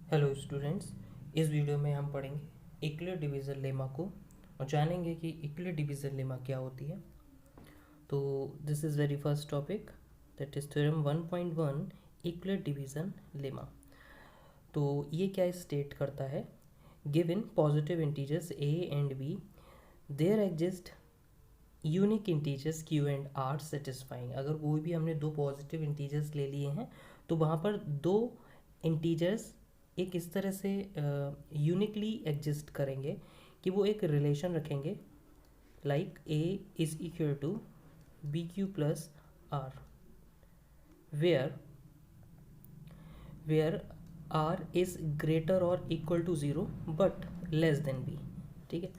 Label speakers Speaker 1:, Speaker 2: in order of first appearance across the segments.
Speaker 1: Hello students, इस video में हम पढ़ेंगे यूक्लिड डिवीज़न लेमा को और जानेंगे कि यूक्लिड डिवीज़न लेमा क्या होती है। तो this is very first topic, that is theorem 1.1 Euclid division lemma. तो ये क्या स्टेट करता है, given positive integers a and b there exist unique integers q and r satisfying. अगर कोई भी हमने दो पॉजिटिव इंटीजर्स ले लिए हैं तो वहाँ पर दो इंटीजर्स एक इस तरह से यूनिकली एग्जिस्ट करेंगे कि वो एक रिलेशन रखेंगे, like a is equal to B Q plus R, where where are is greater और equal to zero but less than B. ठीक है,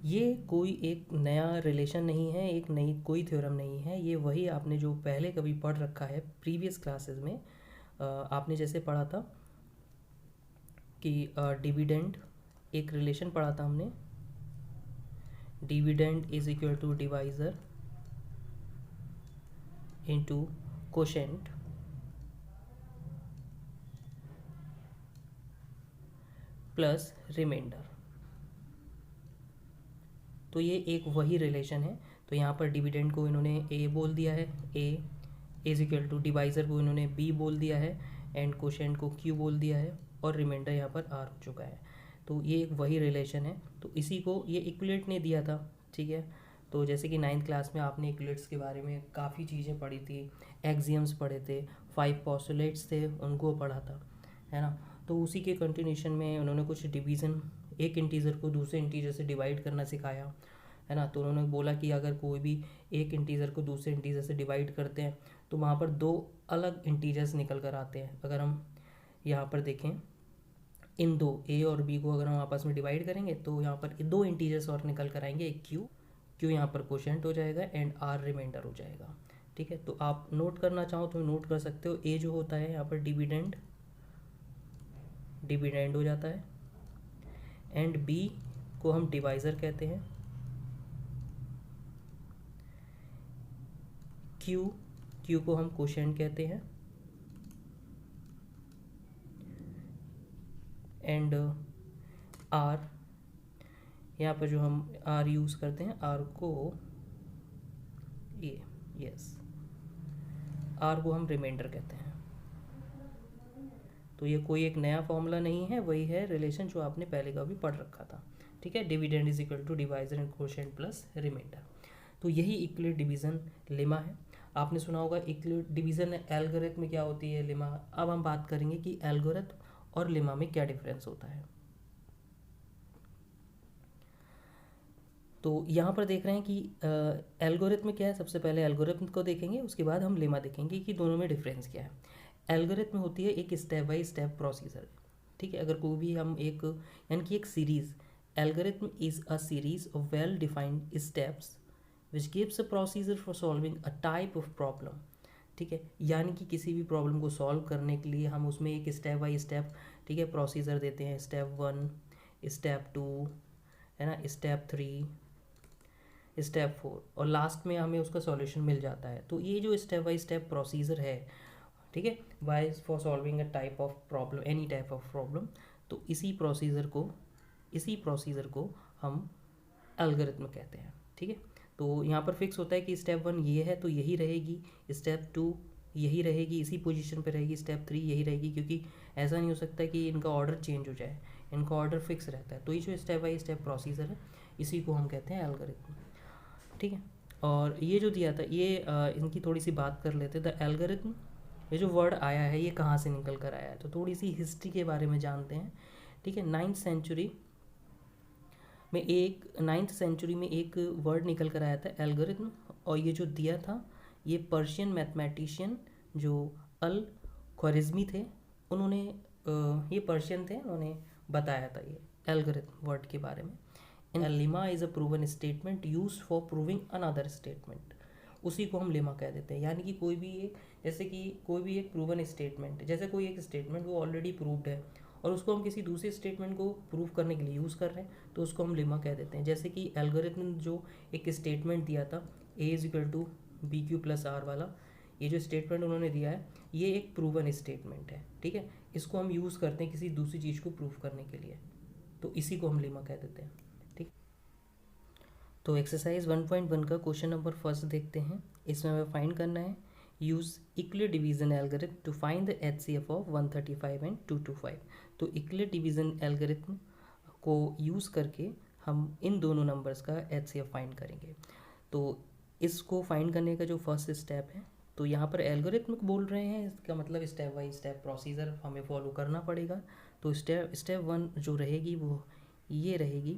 Speaker 1: ये कोई एक नया रिलेशन नहीं है, एक नई कोई थ्योरम नहीं है, ये वही आपने जो पहले कभी पढ़ रखा है प्रीवियस क्लासेस में। आपने जैसे पढ़ा था कि डिविडेंड, एक रिलेशन पढ़ा था हमने, dividend is equal to divisor into quotient plus remainder. तो ये एक वही रिलेशन है। तो यहाँ पर डिविडेंड को इन्होंने a बोल दिया है, a is equal to divisor को इन्होंने b बोल दिया है एंड कोशेंट को q बोल दिया है और रिमाइंडर यहाँ पर r हो चुका है। तो ये एक वही रिलेशन है। तो इसी को ये इक्विलेट ने दिया था। ठीक है, तो जैसे कि 9th क्लास में आपने इक्विलेट्स के बारे में काफ़ी चीज़ें पढ़ी थी, एक्सियम्स पढ़े थे, 5 पोस्टुलेट्स थे, उनको पढ़ा था, है ना। तो उसी के कंटिन्यूशन में उन्होंने कुछ डिवीज़न, एक इंटीजर को दूसरे इंटीजर से डिवाइड करना सिखाया, है ना। तो उन्होंने बोला कि अगर कोई भी एक इंटीजर को दूसरे इंटीजर से डिवाइड करते हैं तो वहाँ पर दो अलग इंटीजर्स निकल कर आते हैं। अगर हम यहाँ पर देखें, इन दो a और b को अगर हम आपस में डिवाइड करेंगे तो यहाँ पर दो इंटीजर्स और निकल कर आएंगे, एक q यहाँ पर कोशेंट हो जाएगा एंड r रिमाइंडर हो जाएगा। ठीक है, तो आप नोट करना चाहो तो नोट कर सकते हो। a जो होता है यहाँ पर डिविडेंड हो जाता है एंड b को हम डिवाइज़र कहते हैं, q को हम कोशेंट कहते हैं एंड r, यहाँ पर जो हम r यूज़ करते हैं, r को ये r को हम रिमाइंडर कहते हैं। तो ये कोई एक नया फॉर्मूला नहीं है, वही है रिलेशन जो आपने पहले का भी पढ़ रखा था। ठीक है, dividend is equal to divisor and quotient plus remainder. तो यही यूक्लिड डिवीज़न लेमा है। आपने सुना होगा यूक्लिड डिवीज़न एल्गोरिथम में क्या होती है, लेमा। अब हम बात करेंगे कि एल्गोरिथम और लेमा में क्या डिफरेंस होता है। तो यहाँ पर देख रहे हैं कि एल्गोरिथम में क्या है, सबसे पहले एल्गोरिथम को देखेंगे, उसके बाद हम लेमा देखेंगे कि दोनों में डिफरेंस क्या है। एल्गोरिथम होती है एक स्टेप बाय स्टेप प्रोसीजर। ठीक है, अगर कोई भी हम एक, यानी कि एक series, algorithm is a series of well defined steps which gives a procedure for solving a type of problem. ठीक है, यानी कि किसी भी प्रॉब्लम को सॉल्व करने के लिए हम उसमें एक स्टेप बाय स्टेप, ठीक है, प्रोसीजर देते हैं। स्टेप 1, स्टेप 2, है ना, स्टेप 3, स्टेप 4 और लास्ट में हमें उसका सॉल्यूशन मिल जाता है। तो ये जो स्टेप बाय स्टेप प्रोसीजर है, ठीक है, by for solving a type of problem, any type of problem, तो इसी प्रोसीजर को हम एल्गोरिथम कहते हैं। ठीक है, तो यहाँ पर फिक्स होता है कि स्टेप 1 ये है तो यही रहेगी, स्टेप 2 यही रहेगी, इसी पोजीशन पे रहेगी, स्टेप 3 यही रहेगी, क्योंकि ऐसा नहीं हो सकता कि इनका ऑर्डर चेंज हो जाए, इनका ऑर्डर फिक्स रहता है। तो ये जो स्टेप बाय स्टेप प्रोसीजर है, इसी को हम कहते हैं एल्गोरिथम। ठीक है, और ये जो दिया था ये इनकी थोड़ी सी बात कर लेते हैं। द एल्गोरिथम, ये जो वर्ड आया है ये कहाँ से निकल कर आया है, तो थोड़ी सी हिस्ट्री के बारे में जानते हैं। ठीक है, 9th सेंचुरी में एक वर्ड निकल कर आया था एल्गोरिथम, और ये जो दिया था ये पर्शियन मैथमेटिशियन जो अल ख्वारिज़मी थे, उन्होंने ये पर्शियन थे, उन्होंने बताया था ये एल्गोरिथम वर्ड के बारे में। In lemma is a proven statement use for proving another statement. उसी को हम लेमा कह देते हैं। यानी कि कोई भी एक, जैसे कि कोई भी एक प्रूवन स्टेटमेंट, जैसे कोई एक स्टेटमेंट वो ऑलरेडी प्रूव्ड है और उसको हम किसी दूसरे स्टेटमेंट को प्रूव करने के लिए यूज़ कर रहे हैं, तो उसको हम लेमा कह देते हैं। जैसे कि एल्गोरिथम जो एक स्टेटमेंट दिया था, a is equal to B Q plus R वाला, ये जो स्टेटमेंट उन्होंने दिया है ये एक प्रूवन स्टेटमेंट है, ठीक है। इसको हम यूज़ करते हैं किसी दूसरी चीज़ को प्रूव करने के लिए, तो इसी को हम लेमा कह देते हैं, ठीक। तो एक्सरसाइज 1.1 का क्वेश्चन नंबर फर्स्ट देखते हैं। इसमें हमें फाइंड करना है use equal division algorithm to find the HCF of 135 and 225। तो इक्वल डिवीजन एल्गोरिथम को यूज़ करके हम इन दोनों नंबर्स का HCF फाइंड करेंगे। तो इसको फाइंड करने का जो फर्स्ट स्टेप है, तो यहाँ पर एल्गोरिथम बोल रहे हैं, इसका मतलब स्टेप बाय स्टेप प्रोसीजर हमें फॉलो करना पड़ेगा। तो स्टेप 1 जो रहेगी वो ये रहेगी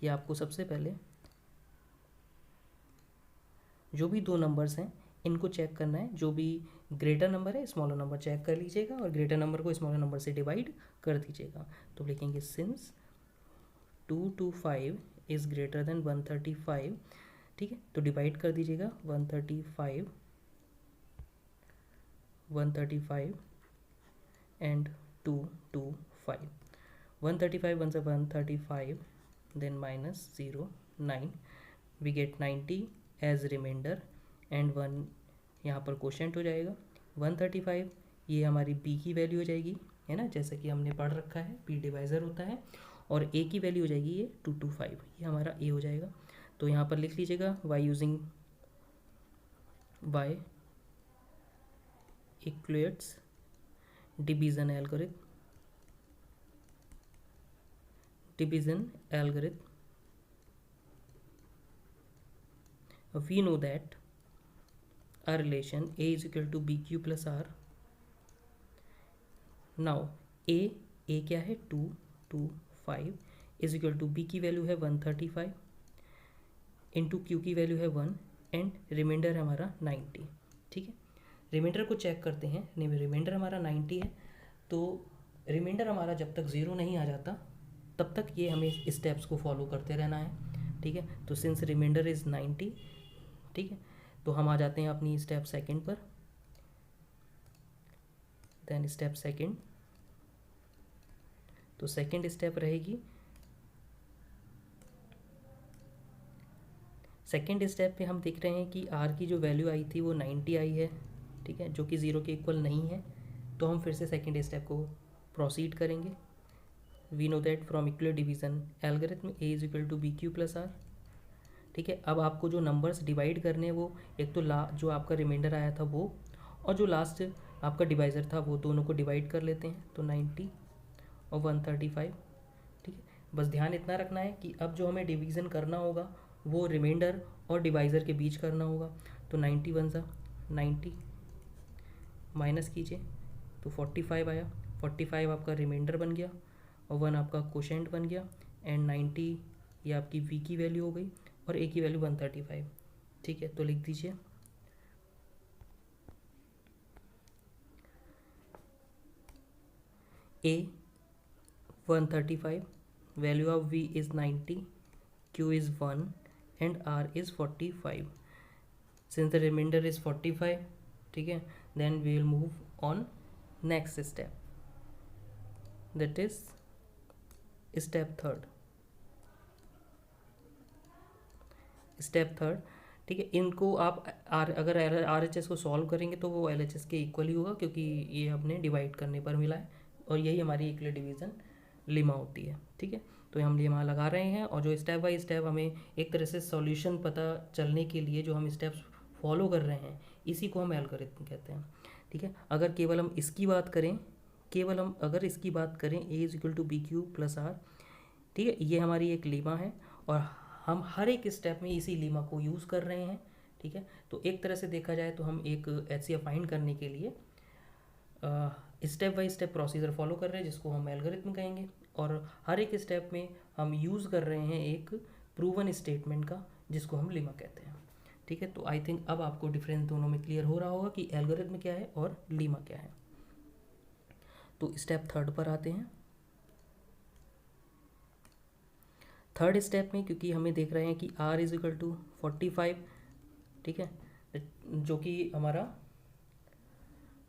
Speaker 1: कि आपको सबसे पहले जो भी दो नंबर्स हैं इनको चेक करना है। जो भी ग्रेटर नंबर है स्मॉलर नंबर चेक कर लीजिएगा और ग्रेटर नंबर को स्मॉलर नंबर से डिवाइड कर दीजिएगा। तो लिखेंगे सिंस 225 इज़ ग्रेटर देन 135, ठीक है। तो डिवाइड कर दीजिएगा 135 एंड 225। 135 1 से 135 then minus 0 9 we get 90 as remainder and 1 यहाँ पर क्वोशेंट हो जाएगा। 135 ये हमारी b की वैल्यू हो जाएगी, है ना, जैसे कि हमने पढ़ रखा है b डिवाइज़र होता है, और a की वैल्यू हो जाएगी ये 225, ये हमारा a हो जाएगा। तो यहाँ पर लिख लीजिएगा y using y equates division algorithm we know that a relation a is equal to bq plus r. now a क्या है 225 is equal to b की वैल्यू है 135 इंटू q की वैल्यू है 1 एंड रिमाइंडर है हमारा 90, ठीक है। रिमाइंडर को चेक करते हैं, नहीं रिमाइंडर हमारा 90 है। तो रिमाइंडर हमारा जब तक 0 नहीं आ जाता तब तक ये हमें स्टेप्स को फॉलो करते रहना है, ठीक है। तो सिंस रिमाइंडर इज़ 90, ठीक है, तो हम आ जाते हैं अपनी स्टेप सेकंड पर। देन स्टेप सेकंड, तो सेकंड स्टेप रहेगी, सेकंड स्टेप पे हम देख रहे हैं कि r की जो वैल्यू आई थी वो 90 आई है, ठीक है, जो कि 0 के इक्वल नहीं है। तो हम फिर से सेकंड स्टेप को प्रोसीड करेंगे। We know that from equal division algorithm a is equal to B Q plus are, ठीक है। अब आपको जो नंबर्स डिवाइड करने हैं वो एक तो जो आपका रिमाइंडर आया था वो, और जो लास्ट आपका डिवाइज़र था वो, दोनों को डिवाइड कर लेते हैं। तो 90 और 135, ठीक है। बस ध्यान इतना रखना है कि अब जो हमें डिवीज़न करना होगा वो रिमाइंडर और डिवाइज़र के बीच करना होगा। तो 90 1 सा 90 माइनस कीजिए तो 45 आया। 45 आपका रिमाइंडर बन गया और 1 आपका क्वोशेंट बन गया एंड 90 ये आपकी v की वैल्यू हो गई और a की वैल्यू 135, ठीक है। तो लिख दीजिए a 135, value of v is 90, q is 1 and r is 45। Since the remainder is 45, ठीक है, then we will move on next step, that is step third. ठीक है, इनको आप अगर RHS को सॉल्व करेंगे तो वो LHS के इक्वल ही होगा, क्योंकि ये हमने डिवाइड करने पर मिला है और यही हमारी इक्वल डिवीज़न लेमा होती है, ठीक है। तो हम लेमा लगा रहे हैं और जो स्टेप बाय स्टेप हमें एक तरह से सॉल्यूशन पता चलने के लिए जो हम स्टेप्स फॉलो कर रहे हैं इसी को हम एल्गोरिथम कहते हैं, ठीक है। अगर केवल हम इसकी बात करें, अगर इसकी बात करें a is equal to B Q plus are, ठीक है, ये हमारी एक लेमा है और हम हर एक स्टेप में इसी लेमा को यूज़ कर रहे हैं, ठीक है। तो एक तरह से देखा जाए तो हम एक HCF फाइंड करने के लिए step by step procedure follow कर रहे हैं जिसको हम एल्गोरिथम कहेंगे, और हर एक स्टेप में हम यूज़ कर रहे हैं एक प्रूवन स्टेटमेंट का जिसको हम लेमा कहते हैं, ठीक है। तो आई थिंक अब आपको डिफरेंस दोनों में क्लियर हो रहा होगा कि एल्गोरिथम क्या है और लेमा क्या है। तो स्टेप थर्ड पर आते हैं। थर्ड स्टेप में क्योंकि हमें देख रहे हैं कि r इज इक्वल टू 45, ठीक है, जो कि हमारा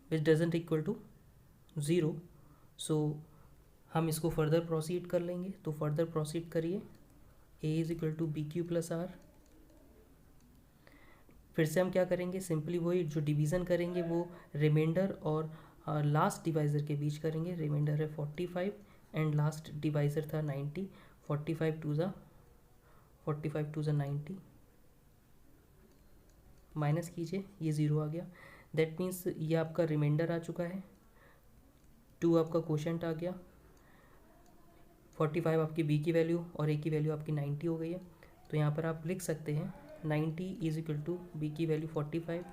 Speaker 1: which doesn't equal to 0, so हम इसको फर्दर प्रोसीड कर लेंगे। तो फर्दर प्रोसीड करिए, a is equal to B Q plus R, फिर से हम क्या करेंगे, सिंपली वही जो डिवीज़न करेंगे वो रिमाइंडर और लास्ट डिवाइज़र के बीच करेंगे। रिमाइंडर है 45 एंड लास्ट डिवाइज़र था 90। 45 टू ज़ा 90 माइनस कीजिए, ये ज़ीरो आ गया। दैट मीन्स ये आपका रिमाइंडर आ चुका है, 2 आपका क्वोशेंट आ गया, 45 आपकी बी की वैल्यू और ए की वैल्यू आपकी 90 हो गई है। तो यहाँ पर आप लिख सकते हैं 90 इज इक्वल टू बी की वैल्यू 45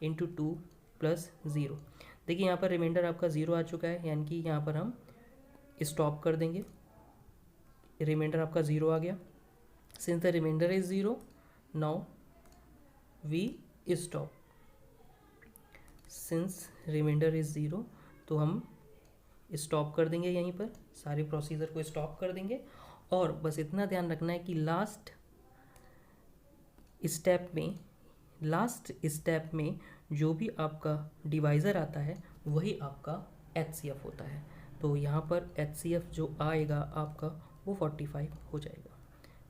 Speaker 1: इंटू 2 प्लस 0। देखिए यहाँ पर रिमाइंडर आपका 0 आ चुका है, यानी कि यहाँ पर हम स्टॉप कर देंगे। रिमाइंडर आपका 0 आ गया। Since the remainder is 0, now we stop. Since remainder is 0, तो हम स्टॉप कर देंगे, यहीं पर सारे प्रोसीजर को स्टॉप कर देंगे। और बस इतना ध्यान रखना है कि लास्ट स्टेप में जो भी आपका डिवाइज़र आता है वही आपका HCF होता है। तो यहाँ पर HCF जो आएगा आपका वो 45 हो जाएगा।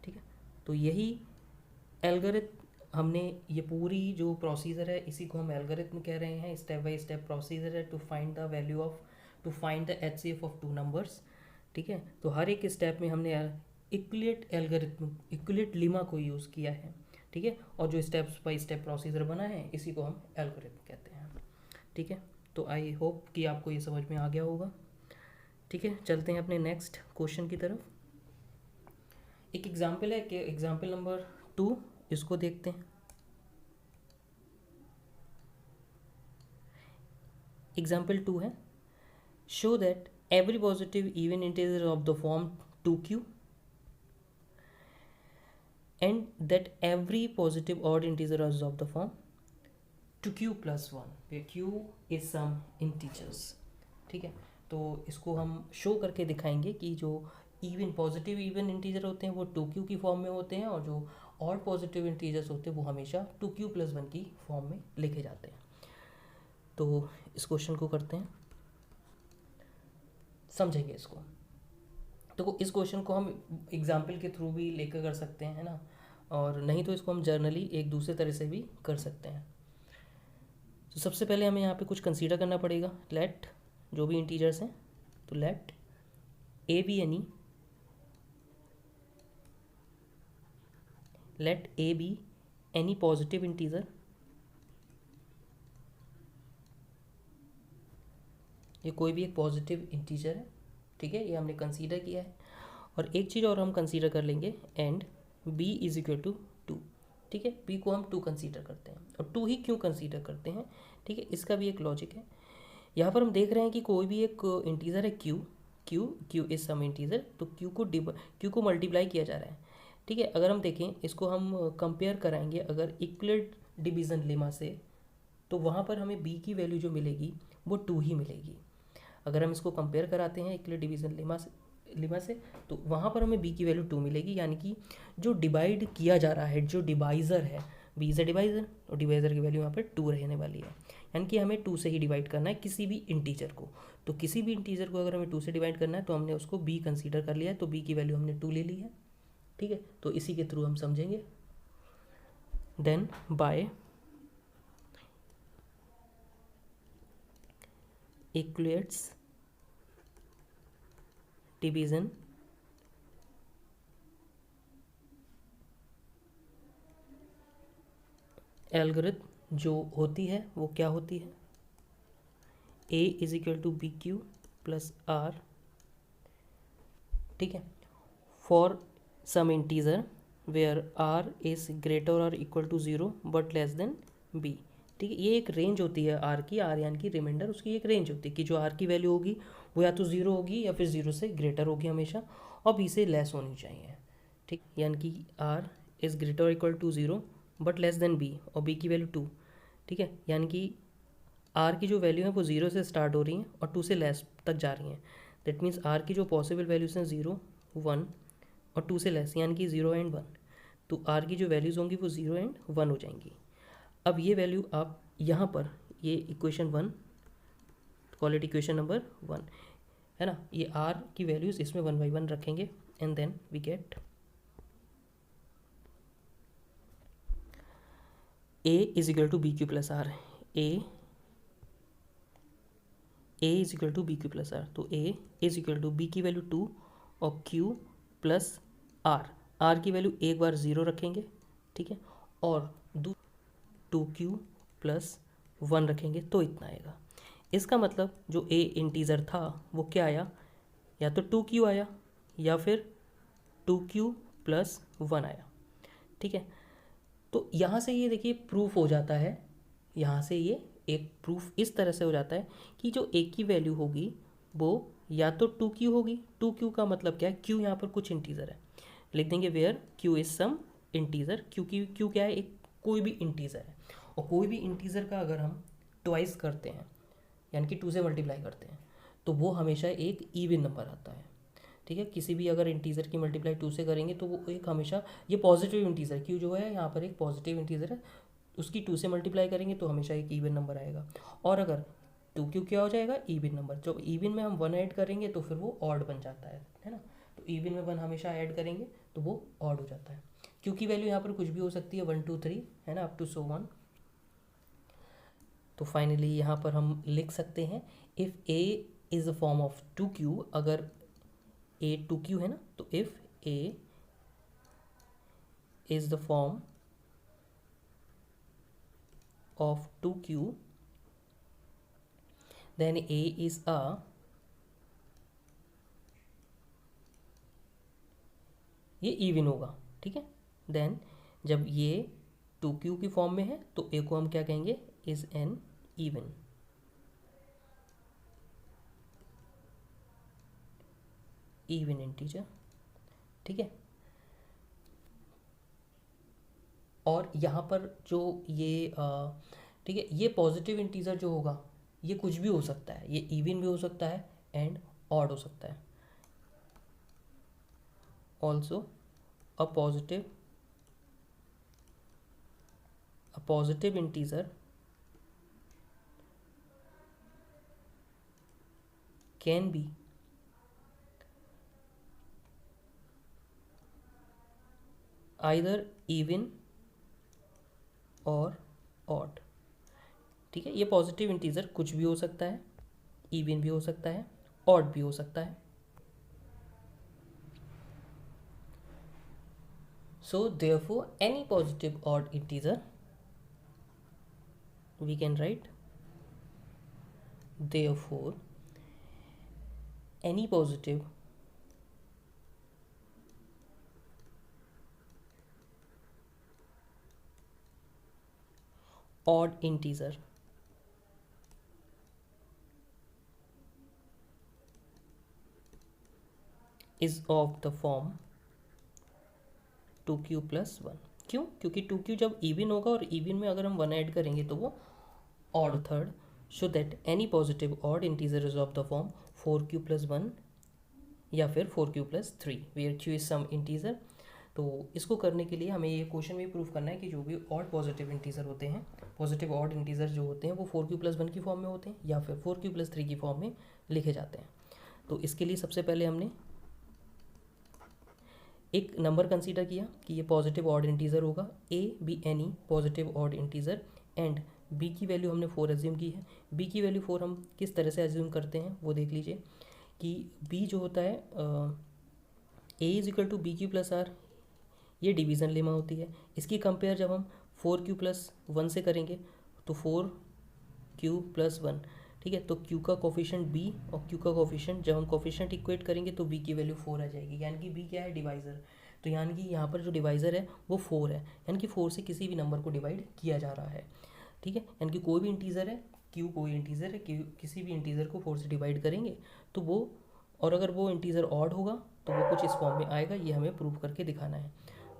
Speaker 1: ठीक है, तो यही एल्गोरिथम, हमने ये पूरी जो प्रोसीजर है इसी को हम एल्गोरिथम कह रहे हैं। स्टेप बाय स्टेप प्रोसीजर है to find the HCF of two numbers. ठीक है, तो हर एक स्टेप में हमने इक्विलेट लिमा को यूज़ किया है। ठीक है, और जो स्टेप बाय स्टेप प्रोसीजर बना है इसी को हम एल्गोरिथम कहते हैं। ठीक है, तो आई होप कि आपको ये समझ में आ गया होगा। ठीक है, चलते हैं अपने नेक्स्ट क्वेश्चन की तरफ। एक एग्जाम्पल है कि एग्जाम्पल नंबर 2, इसको देखते हैं। एग्जाम्पल 2 है, show that every positive even integer of the form 2q and that every positive odd integer is of the form 2q plus 1 where q is some integers। ठीक है, तो इसको हम शो करके दिखाएंगे कि जो पॉजिटिव इवन इंटीजर होते हैं वो 2q की फॉर्म में होते हैं और जो ऑड पॉजिटिव इंटीजर्स होते हैं वो हमेशा 2q plus 1 की फॉर्म में लिखे जाते हैं। तो इस क्वेश्चन को करते हैं, समझेंगे इसको। तो इस क्वेश्चन को हम एग्जाम्पल के थ्रू भी लेकर कर सकते हैं, है ना, और नहीं तो इसको हम जर्नली एक दूसरे तरह से भी कर सकते हैं। तो सबसे पहले हमें यहाँ पे कुछ कंसीडर करना पड़ेगा। लेट जो भी इंटीजर्स हैं, तो let A B any positive integer, ये कोई भी एक पॉजिटिव इंटीजर है। ठीक है, ये हमने कंसीडर किया है। और एक चीज़ और हम कंसीडर कर लेंगे, and b is equal to 2। ठीक है, b को हम 2 कंसीडर करते हैं। और 2 ही क्यों कंसीडर करते हैं, ठीक है, इसका भी एक लॉजिक है। यहाँ पर हम देख रहे हैं कि कोई भी एक इंटीजर है q इज सम इंटीजर, तो q को मल्टीप्लाई किया जा रहा है। ठीक है, अगर हम देखें इसको हम कंपेयर कराएंगे अगर इक्वलेट डिवीज़न लेमा से, तो वहाँ पर हमें b की वैल्यू जो मिलेगी वो 2 ही मिलेगी। अगर हम इसको कंपेयर कराते हैं इक्वलेट डिवीज़न लेमा से, तो वहाँ पर हमें b की वैल्यू 2 मिलेगी। यानी कि जो डिवाइड किया जा रहा है, जो डिवाइज़र है, b इज़ अ डिवाइज़र, और डिवाइज़र की वैल्यू यहाँ पर 2 रहने वाली है। यानी कि हमें 2 से ही डिवाइड करना है किसी भी इंटीजर को। तो किसी भी इंटीजर को अगर हमें 2 से डिवाइड करना है तो हमने उसको b कंसीडर कर लिया है, तो b की वैल्यू हमने 2 ले ली है। ठीक है, तो इसी के थ्रू हम समझेंगे। Then by Euclid's division algorithm जो होती है वो क्या होती है, a is equal to B Q plus are. ठीक है, for some integer where are is greater और equal to 0 but less than b। ठीक है, ये एक रेंज होती है आर की, आर यानी कि रिमाइंडर, उसकी एक रेंज होती है कि जो आर की वैल्यू होगी वो या तो 0 होगी या फिर 0 से ग्रेटर होगी हमेशा, और b से लेस होनी चाहिए। ठीक, यानी कि आर इज़ ग्रेटर और equal to 0 but less than b, और b की वैल्यू 2। ठीक है, यानी कि आर की जो वैल्यू है वो 0 से स्टार्ट हो रही हैं और 2 से लेस तक जा रही हैं। दैट मीन्स आर की जो पॉसिबल वैल्यूज हैं 0, 1 और 2 से लेस, यानी कि 0 एंड 1। तो आर की जो वैल्यूज़ होंगी वो 0 एंड 1 हो जाएंगी। अब ये वैल्यू आप यहाँ पर, ये equation 1, call it equation number 1, है ना, ये आर की वैल्यूज़ इसमें 1 by 1 रखेंगे and then we get A is equal to B Q plus R, A is equal to B Q plus R, तो ए इज इक्वल टू बी की value 2 और Q plus R की value एक बार 0 रखेंगे, ठीक है, और 2q प्लस 1 रखेंगे तो इतना आएगा। इसका मतलब जो ए इंटीज़र था वो क्या आया, या तो 2q आया या फिर 2q प्लस 1 आया, ठीक है। तो यहाँ से ये देखिए प्रूफ हो जाता है, यहाँ से ये एक प्रूफ इस तरह से हो जाता है कि जो ए की वैल्यू होगी वो या तो 2q होगी, 2q का मतलब क्या है, q यहाँ पर कुछ इंटीज़र है, लिख देंगे where q is some integer, क्योंकि q क्या है, एक कोई भी इंटीज़र है, और कोई भी इंटीज़र का अगर हम ट्वाइस करते हैं यानी कि 2 से मल्टीप्लाई करते हैं तो वो हमेशा एक इवन नंबर आता है, ठीक है। किसी भी अगर इंटीज़र की मल्टीप्लाई 2 से करेंगे तो वो एक हमेशा, ये पॉजिटिव इंटीज़र क्यों जो है यहाँ पर एक पॉजिटिव इंटीज़र है, उसकी 2 से मल्टीप्लाई करेंगे तो हमेशा एक इवन नंबर आएगा। और अगर 2q क्या हो जाएगा, इवन नंबर, जब इवन में हम 1 ऐड करेंगे तो फिर वो ऑड बन जाता है ना। तो इवन में 1 हमेशा ऐड करेंगे तो वो ऑड हो जाता है। q की वैल्यू यहाँ पर कुछ भी हो सकती है, 1 2 3 है ना, अप टू सो 1। तो फाइनली यहाँ पर हम लिख सकते हैं if a is a form of 2q, अगर a 2q है ना, तो if a is the form of 2q then a is a, ये इवन होगा, ठीक है। देन जब ये 2q की फॉर्म में है तो a को हम क्या कहेंगे, is an even, even integer, ठीक है। और यहाँ पर जो ये ठीक है, ये पॉजिटिव इंटीजर जो होगा ये कुछ भी हो सकता है, ये इवन भी हो सकता है एंड ऑड हो सकता है, also a positive integer can be either even और ऑड, ठीक है। ये पॉजिटिव इंटीजर कुछ भी हो सकता है, इवन भी हो सकता है, ऑड भी हो सकता है। So therefore any positive odd integer we can write, therefore any positive odd integer is of the form 2q plus 1। क्यों, क्योंकि 2q जब इवन होगा और इवन में अगर हम 1 ऐड करेंगे तो वो odd third, so that any positive odd integer is of the form 4q plus 1 या फिर 4q plus 3 where q is some integer. तो इसको करने के लिए हमें ये क्वेश्चन में प्रूव करना है कि जो भी ऑड पॉजिटिव इंटीजर होते हैं, पॉजिटिव ऑड इंटीजर जो होते हैं वो 4q प्लस 1 की फॉर्म में होते हैं या फिर 4q प्लस 3 की फॉर्म में लिखे जाते हैं। तो इसके लिए सबसे पहले हमने एक नंबर कंसीडर किया कि ये पॉजिटिव ऑड इंटीजर होगा, a B any positive odd integer, and b की वैल्यू हमने 4 एज्यूम की है। बी की वैल्यू 4 हम किस तरह से एज्यूम करते हैं वो देख लीजिए कि बी जो होता है a is equal to B Q plus r, ये डिवीज़न लेमा होती है। इसकी कंपेयर जब हम 4q प्लस 1 से करेंगे तो 4q प्लस 1, ठीक है। तो q का कोफिशिएंट b और q का कोफिशिएंट, जब हम कोफिशिएंट इक्वेट करेंगे तो b की वैल्यू 4 आ जाएगी, यानी कि b क्या है, डिवाइज़र। तो यानी कि यहाँ पर जो डिवाइज़र है वो 4 है, यानी कि 4 से किसी भी नंबर को डिवाइड किया जा रहा है, ठीक है। यानी कि कोई भी इंटीज़र है, q कोई इंटीज़र है, किसी भी इंटीज़र को 4 से डिवाइड करेंगे तो वो, और अगर वो इंटीज़र ऑड होगा तो वो कुछ इस फॉर्म में आएगा, ये हमें प्रूव करके दिखाना है।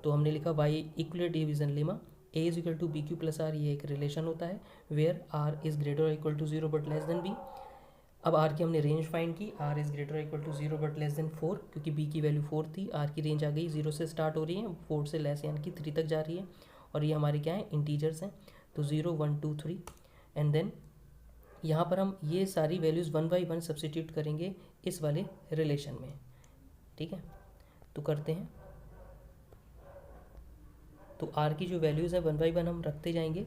Speaker 1: तो हमने लिखा by Euclid division lemma a is equal to B Q plus r, ये एक रिलेशन होता है वेयर आर इज ग्रेटर और equal to 0 but less than b. अब आर की हमने रेंज फाइंड की, आर इज ग्रेटर और equal to 0 but less than 4, क्योंकि बी की वैल्यू 4 थी, आर की रेंज आ गई 0 से स्टार्ट हो रही है, 4 से लेस यानी कि 3 तक जा रही है, और ये हमारे क्या है, इंटीजर्स हैं। तो 0 1 2 3, एंड देन यहाँ पर हम ये सारी वैल्यूज़ 1 बाई 1 सब्सटीट्यूट करेंगे इस वाले रिलेशन में, ठीक है। तो करते हैं, तो आर की जो वैल्यूज़ है 1 बाई 1 हम रखते जाएंगे।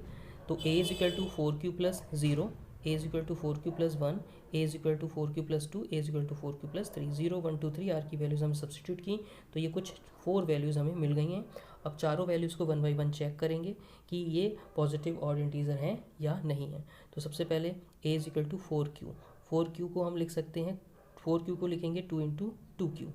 Speaker 1: तो ए is equal to 4q plus 0, a is equal to 4q plus 1, a is equal to 4q plus 2, a is equal to 4q plus 3, 0 1 2 3 r की वैल्यूज़ हम सब्सटीट्यूट की, तो ये कुछ 4 वैल्यूज़ हमें मिल गई हैं। अब चारों वैल्यूज़ को 1 बाई 1 चेक करेंगे कि ये पॉजिटिव ऑड इंटीजर हैं या नहीं है। तो सबसे पहले ए इज इक्वल टू 4q को हम लिख सकते हैं, 4q को लिखेंगे 2 इंटू 2q।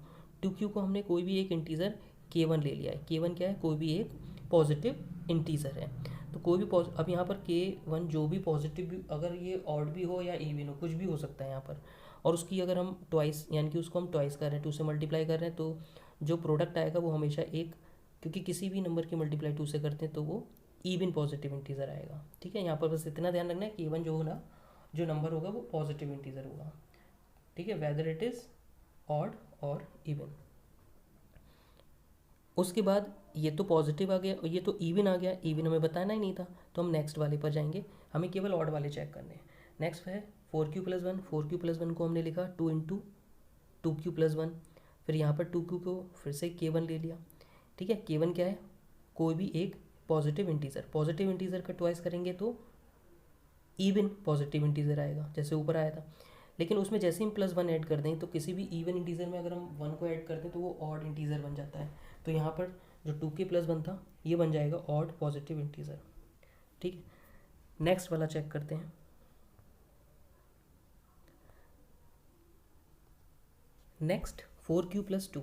Speaker 1: 2q को हमने कोई भी एक इंटीजर k1 ले लिया है। k1 क्या है, कोई भी एक पॉजिटिव इंटीजर है। तो कोई भी अब यहाँ पर k1 जो भी पॉजिटिव भी, अगर ये ऑड भी हो या इवन हो, कुछ भी हो सकता है यहाँ पर, और उसकी अगर हम ट्वाइस यानी कि उसको हम ट्वाइस कर रहे हैं, 2 से मल्टीप्लाई कर रहे हैं, तो जो प्रोडक्ट आएगा वो हमेशा एक, क्योंकि किसी भी नंबर की मल्टीप्लाई 2 से करते हैं तो वो इवन पॉजिटिव इंटीजर आएगा। ठीक है, यहाँ पर बस इतना ध्यान रखना है k1 जो होना जो नंबर होगा वो पॉजिटिव इंटीजर होगा। ठीक है, वेदर इट इज़ ऑड और इवन। उसके बाद ये तो पॉजिटिव आ गया और ये तो इवन आ गया, इवन हमें बताना ही नहीं था, तो हम नेक्स्ट वाले पर जाएंगे, हमें केवल ऑड वाले चेक करने हैं। नेक्स्ट है 4q प्लस 1, 4q प्लस 1 को हमने लिखा 2 इंटू 2q प्लस 1, फिर यहाँ पर 2q को फिर से k1 ले लिया। ठीक है, k1 क्या है, कोई भी एक पॉजिटिव इंटीजर, पॉजिटिव इंटीजर का ट्वाइस करेंगे तो इवन पॉजिटिव इंटीजर आएगा जैसे ऊपर आया था। लेकिन उसमें जैसे ही हम प्लस 1 ऐड कर दें तो किसी भी इवन इंटीजर में अगर हम 1 को ऐड कर दें तो वो ऑड इंटीजर बन जाता है। तो यहाँ पर जो 2k प्लस 1 था ये बन जाएगा ऑड पॉजिटिव इंटीजर। ठीक है, नेक्स्ट वाला चेक करते हैं। नेक्स्ट 4q प्लस 2,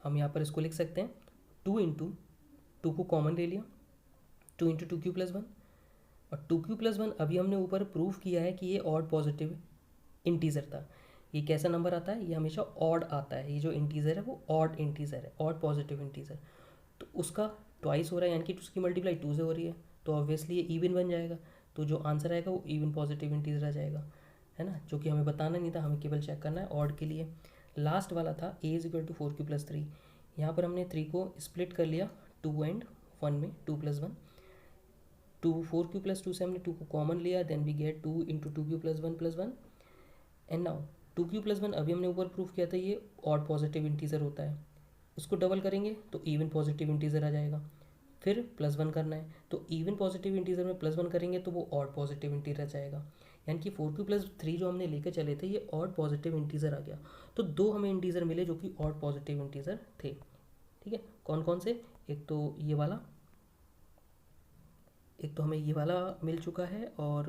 Speaker 1: हम यहाँ पर इसको लिख सकते हैं 2 इंटू 2 को कॉमन ले लिया, 2 इंटू 2q प्लस 1, और 2q प्लस 1 अभी हमने ऊपर प्रूफ किया है कि ये ऑड पॉजिटिव इंटीजर था। ये कैसा नंबर आता है, ये हमेशा ऑड आता है, ये जो इंटीजर है वो ऑड इंटीजर है, ऑड पॉजिटिव इंटीजर। तो उसका ट्वाइस हो रहा है यानी कि उसकी मल्टीप्लाई 2 से हो रही है, तो ऑब्वियसली ये इवन बन जाएगा, तो जो आंसर आएगा वो इवन पॉजिटिव इंटीजर आ जाएगा, है ना, जो कि हमें बताना नहीं था, हमें केवल चेक करना है ऑड के लिए। लास्ट वाला था a is equal to 4q plus 3, यहाँ पर हमने 3 को स्प्लिट कर लिया 2 एंड 1 में, 2 प्लस 1, 4q प्लस 2 से हमने 2 को कॉमन लिया, then we get 2 into 2q plus 1 plus 1, and now 2q plus 1 अभी हमने ऊपर प्रूफ किया था ये ऑड पॉजिटिव इंटीजर होता है, उसको डबल करेंगे तो इवन पॉजिटिव इंटीजर आ जाएगा, फिर प्लस 1 करना है तो इवन पॉजिटिव इंटीजर में प्लस 1 करेंगे तो वो ऑड पॉजिटिव इंटीजर आ जाएगा, यानी कि 4q प्लस 3 जो हमने लेकर चले थे ये ऑड पॉजिटिव इंटीजर आ गया। तो 2 हमें इंटीजर मिले जो कि ऑड पॉजिटिव इंटीजर थे। ठीक है, कौन कौन से, एक तो ये वाला, एक तो हमें ये वाला मिल चुका है, और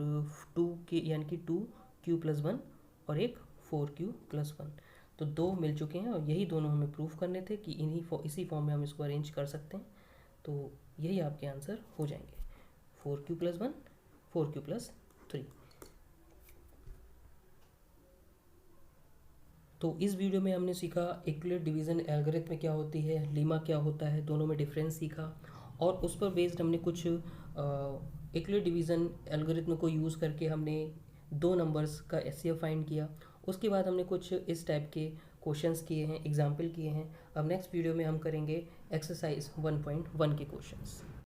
Speaker 1: 2 के यानी कि 2q प्लस 1 और एक 4q प्लस 1, तो 2 मिल चुके हैं, और यही दोनों हमें प्रूफ करने थे कि इसी फॉर्म में हम इसको अरेंज कर सकते हैं। तो यही आपके आंसर हो जाएंगे, 4q प्लस 1, 4q प्लस 3। तो इस वीडियो में हमने सीखा इक्विलेट डिवीज़न एल्गोरिथम क्या होती है, लीमा क्या होता है, दोनों में डिफरेंस सीखा, और उस पर बेस्ड हमने कुछ इक्विलेट डिवीज़न एल्गोरिथम को यूज़ करके हमने 2 नंबर्स का एचसीएफ फाइंड किया। उसके बाद हमने कुछ इस टाइप के क्वेश्चंस किए हैं, एग्जाम्पल किए हैं। अब नेक्स्ट वीडियो में हम करेंगे एक्सरसाइज 1.1 के क्वेश्चंस।